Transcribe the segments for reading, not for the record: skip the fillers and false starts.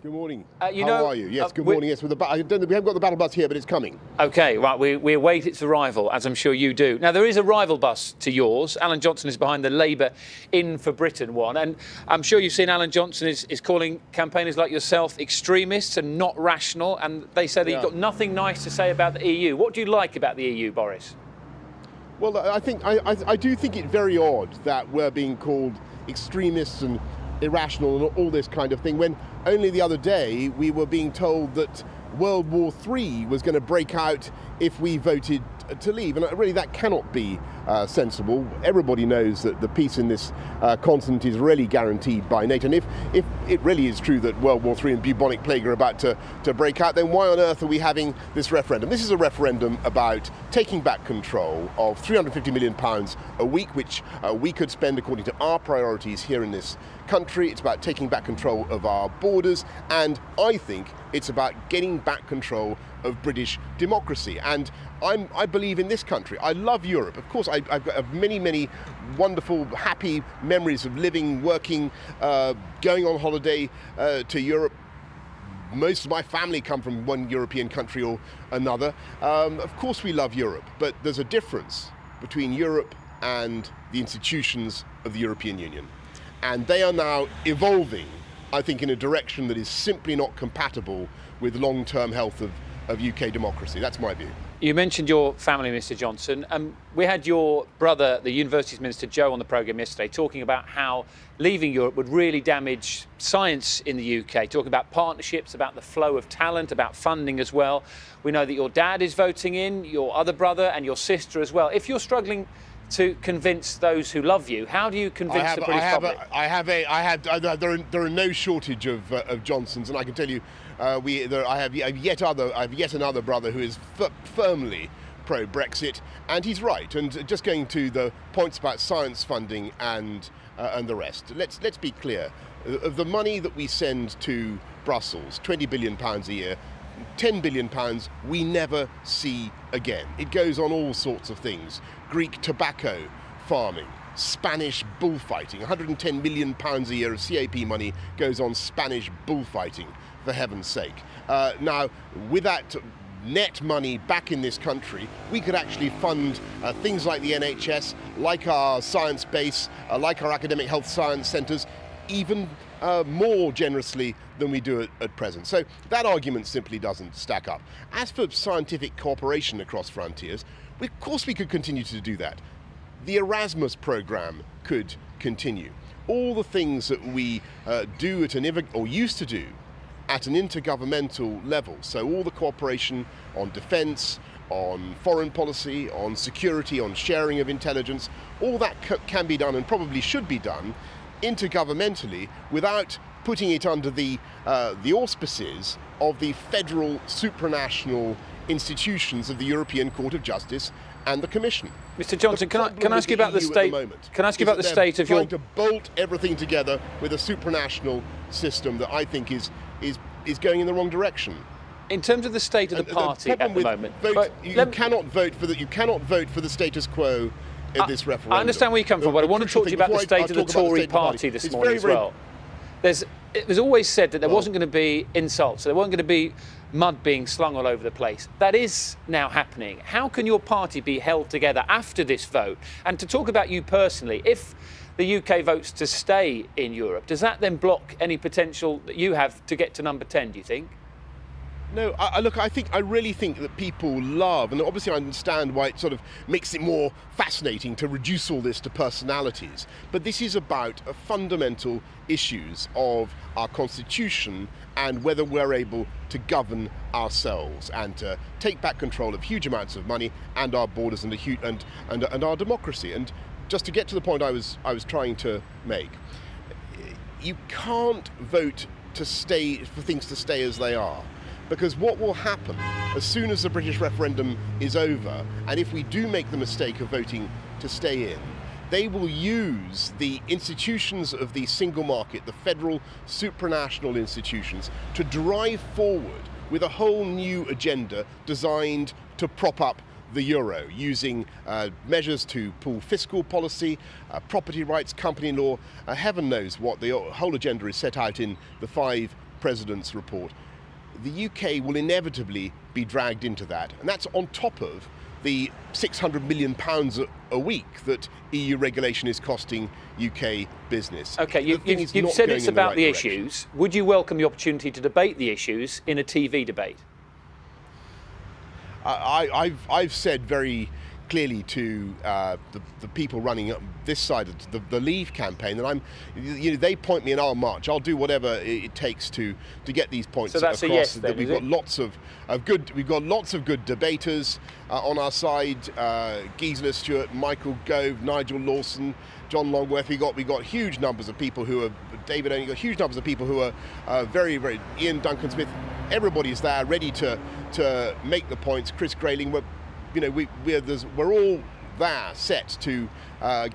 Good morning. How are you? Yes, good morning. Yes, we haven't got the battle bus here, but it's coming. OK, right, we await its arrival, as I'm sure you do. Now, there is a rival bus to yours. Alan Johnson is behind the Labour In for Britain one. And I'm sure you've seen Alan Johnson is calling campaigners like yourself extremists and not rational. And they said that you've got nothing nice to say about the EU. What do you like about the EU, Boris? Well, I do think it very odd that we're being called extremists and irrational and all this kind of thing, when only the other day we were being told that World War III was going to break out if we voted to leave. And really that cannot be sensible. Everybody knows that the peace in this continent is really guaranteed by NATO. And if it really is true that World War III and bubonic plague are about to break out, then why on earth are we having this referendum? This is a referendum about taking back control of £350 million a week, which we could spend according to our priorities here in this country. It's about taking back control of our borders, and I think it's about getting back control of British democracy. And I believe in this country. I love Europe. Of course, I've got many wonderful, happy memories of living, working, going on holiday to Europe. Most of my family come from one European country or another. Of course we love Europe, but there's a difference between Europe and the institutions of the European Union. And they are now evolving, I think, in a direction that is simply not compatible with long-term health of UK democracy. That's my view. You mentioned your family, Mr. Johnson. We had your brother, the Universities Minister Joe, on the programme yesterday, talking about how leaving Europe would really damage science in the UK, talking about partnerships, about the flow of talent, about funding as well. We know that your dad is voting in, your other brother and your sister as well. If you're struggling to convince those who love you, how do you convince the British public? There are no shortage of Johnsons, and I can tell you, I have yet another brother who is firmly pro-Brexit, and he's right. And just going to the points about science funding and the rest, let's be clear. Of the money that we send to Brussels, £20 billion a year, £10 billion we never see again. It goes on all sorts of things. Greek tobacco farming, Spanish bullfighting. £110 million a year of CAP money goes on Spanish bullfighting, for heaven's sake. Now, with that net money back in this country, we could actually fund things like the NHS, like our science base, like our academic health science centres, even more generously than we do at present. So that argument simply doesn't stack up. As for scientific cooperation across frontiers, of course we could continue to do that. The Erasmus programme could continue. All the things that we do or used to do at an intergovernmental level, so all the cooperation on defence, on foreign policy, on security, on sharing of intelligence, all that can be done and probably should be done intergovernmentally without putting it under the auspices of the federal supranational institutions of the European Court of Justice and the Commission. Mr. Johnson, can I ask you about the state? Can I ask you about the state of your? Trying to bolt everything together with a supranational system that I think is going in the wrong direction. In terms of the state of the party at the moment, you cannot vote for the status quo in this referendum. I understand where you come from, but I want to talk to you about the state of the Tory party this morning as well. It was always said that there wasn't going to be insults, so there wasn't going to be mud being slung all over the place. That is now happening. How can your party be held together after this vote? And to talk about you personally, if the UK votes to stay in Europe, does that then block any potential that you have to get to number 10, do you think? No, I really think that people love, and obviously I understand why it sort of makes it more fascinating to reduce all this to personalities, but this is about fundamental issues of our constitution and whether we're able to govern ourselves and to take back control of huge amounts of money and our borders and our democracy. And just to get to the point I was trying to make, you can't vote for things to stay as they are. Because what will happen as soon as the British referendum is over, and if we do make the mistake of voting to stay in, they will use the institutions of the single market, the federal supranational institutions, to drive forward with a whole new agenda designed to prop up the euro, using measures to pull fiscal policy, property rights, company law. Heaven knows what the whole agenda is set out in the 5 President's report, the UK will inevitably be dragged into that. And that's on top of the £600 million a week that EU regulation is costing UK business. OK, you've said it's about the issues. Would you welcome the opportunity to debate the issues in a TV debate? I've said very clearly to the people running up this side of the Leave campaign that they point me in our march. I'll do whatever it takes to get these points across. So that's a yes, then, we've got lots of good debaters on our side. Gisela Stewart, Michael Gove, Nigel Lawson, John Longworth. We got huge numbers of people who are David Only. Got huge numbers of people who are very Ian Duncan Smith. Everybody's there, ready to make the points. Chris Grayling. We're all there, set to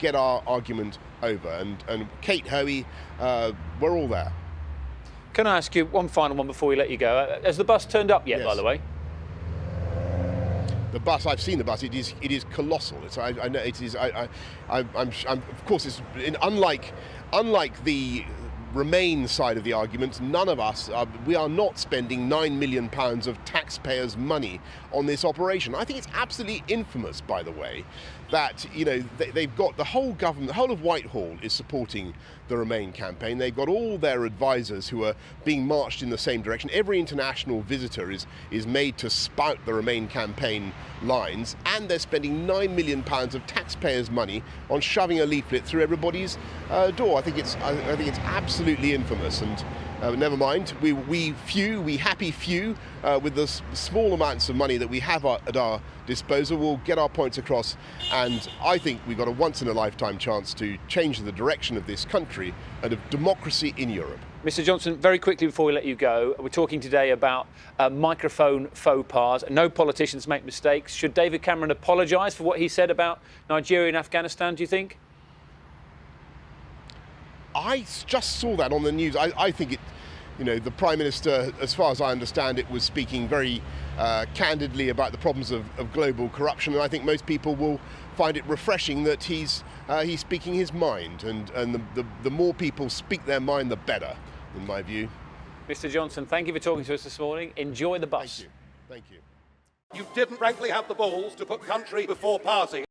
get our argument over, and Kate Hoey, we're all there. Can I ask you one final one before we let you go? Has the bus turned up yet, yes. by the way? The bus, I've seen the bus. It is colossal. I know it is. I'm of course, it's unlike the Remain side of the argument. None of us, we are not spending £9 million of taxpayers' money on this operation. I think it's absolutely infamous, by the way, that they've got the whole government, the whole of Whitehall is supporting the Remain campaign. They've got all their advisors who are being marched in the same direction. Every international visitor is made to spout the Remain campaign lines, and they're spending £9 million of taxpayers' money on shoving a leaflet through everybody's door. I think it's absolutely infamous, and never mind. We happy few with the small amounts of money that we have at our disposal will get our points across, and I think we've got a once-in-a-lifetime chance to change the direction of this country and of democracy in Europe. Mr Johnson, very quickly before we let you go, we're talking today about microphone faux pas. No politicians make mistakes. Should David Cameron apologise for what he said about Nigeria and Afghanistan, do you think? I just saw that on the news. I think the Prime Minister, as far as I understand it, was speaking very candidly about the problems of global corruption, and I think most people will find it refreshing that he's speaking his mind, and the more people speak their mind, the better, in my view. Mr Johnson, thank you for talking to us this morning. Enjoy the bus. Thank you. You didn't, frankly, have the balls to put country before party.